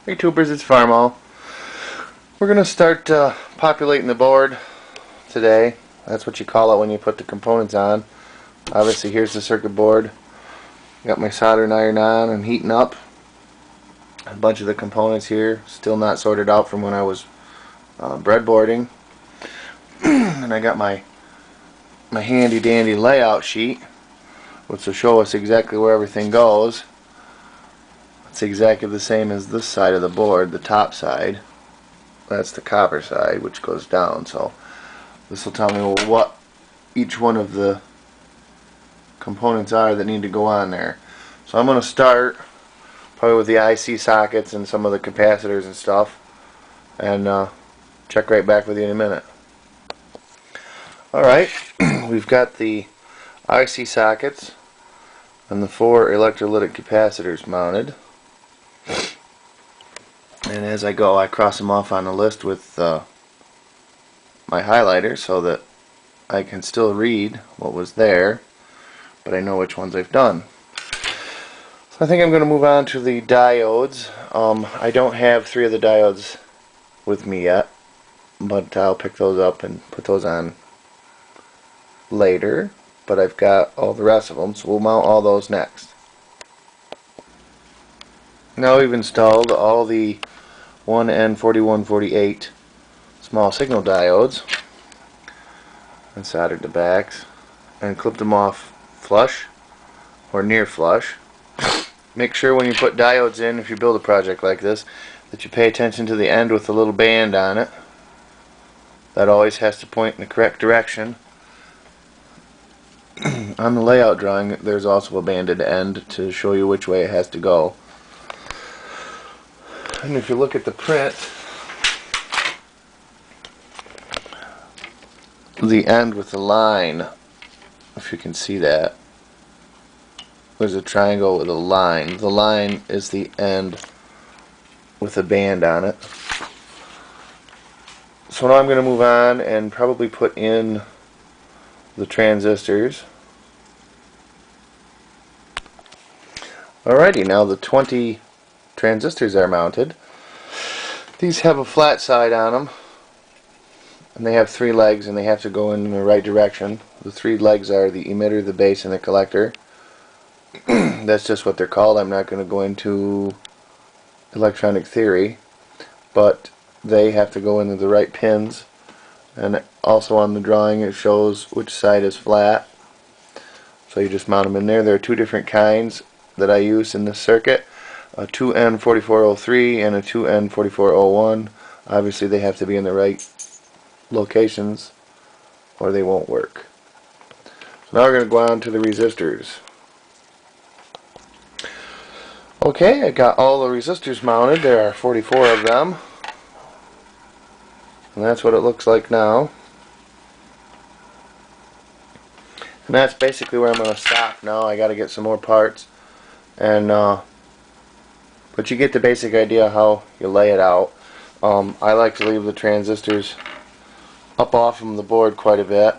Hey tubers, it's Farmo. We're going to start populating the board today. That's what you call it when you put the components on. Obviously here's the circuit board. Got my soldering iron on and heating up. A bunch of the components here, still not sorted out from when I was breadboarding. And I got my handy dandy layout sheet, which will show us exactly where everything goes. It's exactly the same as this side of the board, the top side. That's the copper side, which goes down. So this will tell me what each one of the components are that need to go on there. So I'm going to start probably with the IC sockets and some of the capacitors and stuff, and check right back with you in a minute. Alright, we've got the IC sockets and the 4 electrolytic capacitors mounted. And as I go, I cross them off on the list with my highlighter so that I can still read what was there, but I know which ones I've done. So I think I'm going to move on to the diodes. I don't have 3 of the diodes with me yet, but I'll pick those up and put those on later. But I've got all the rest of them, so we'll mount all those next. Now we've installed all the 1N4148 small signal diodes and soldered the backs and clipped them off flush or near flush. Make sure when you put diodes in, if you build a project like this, that you pay attention to the end with the little band on it. That always has to point in the correct direction. On the layout drawing, there's also a banded end to show you which way it has to go. And if you look at the print, the end with the line, if you can see that, there's a triangle with a line. The line is the end with a band on it. So now I'm going to move on and probably put in the transistors. Alrighty, now the 20 transistors are mounted. These have a flat side on them, and they have 3 legs, and they have to go in the right direction. The 3 legs are the emitter, the base, and the collector. That's just what they're called. I'm not going to go into electronic theory, but they have to go into the right pins. And also on the drawing it shows which side is flat, so you just mount them in there. There are 2 different kinds that I use in this circuit, a 2N4403 and a 2N4401. Obviously they have to be in the right locations or they won't work. So now we're going to go on to the resistors. Okay, I got all the resistors mounted. There are 44 of them, and that's what it looks like now. And that's basically where I'm going to stop now. I got to get some more parts, and but you get the basic idea how you lay it out. I like to leave the transistors up off from the board quite a bit,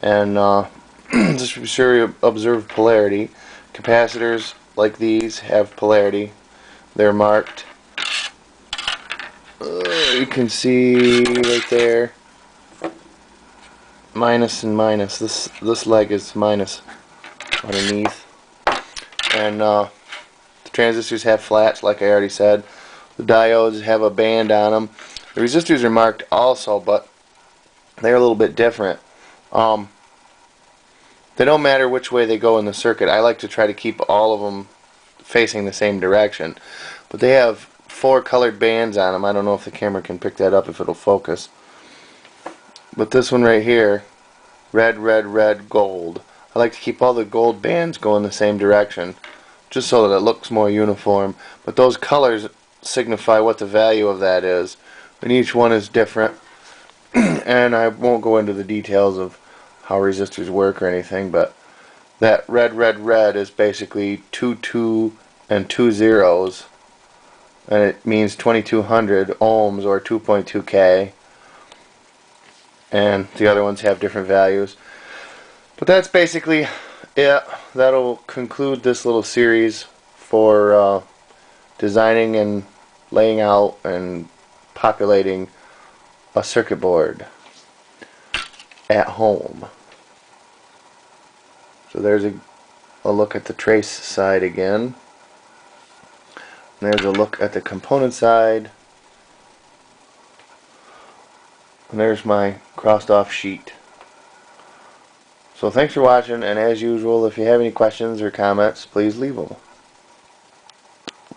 and just be sure you observe polarity. Capacitors like these have polarity. They're marked. You can see right there, minus and minus. This leg is minus underneath, and the transistors have flats, like I already said. The diodes have a band on them. The resistors are marked also, but they're a little bit different. They don't matter which way they go in the circuit. I like to try to keep all of them facing the same direction. But they have 4 colored bands on them. I don't know if the camera can pick that up, if it'll focus. But this one right here, red, red, red, gold. I like to keep all the gold bands going the same direction, just so that it looks more uniform. But those colors signify what the value of that is. And each one is different. And I won't go into the details of how resistors work or anything, but that red, red, red is basically 2, 2, and 2 zeros, and it means 2200 ohms or 2.2K, and the other ones have different values. But that's basically it. That'll conclude this little series for designing and laying out and populating a circuit board at home. So there's a look at the trace side again. And there's a look at the component side. And there's my crossed off sheet. So thanks for watching, and as usual, if you have any questions or comments, please leave them.